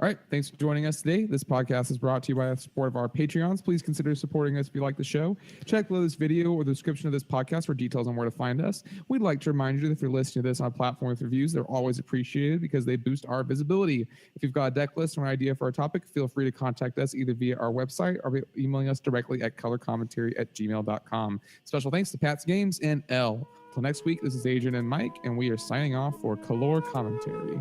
All right. Thanks for joining us today. This podcast is brought to you by the support of our Patreons. Please consider supporting us if you like the show. Check below this video or the description of this podcast for details on where to find us. We'd like to remind you that if you're listening to this on a platform with reviews, they're always appreciated because they boost our visibility. If you've got a deck list or an idea for our topic, feel free to contact us either via our website or by emailing us directly at colorcommentary@gmail.com. Special thanks to Pat's Games and L. Till next week, this is Adrian and Mike, and we are signing off for Color Commentary.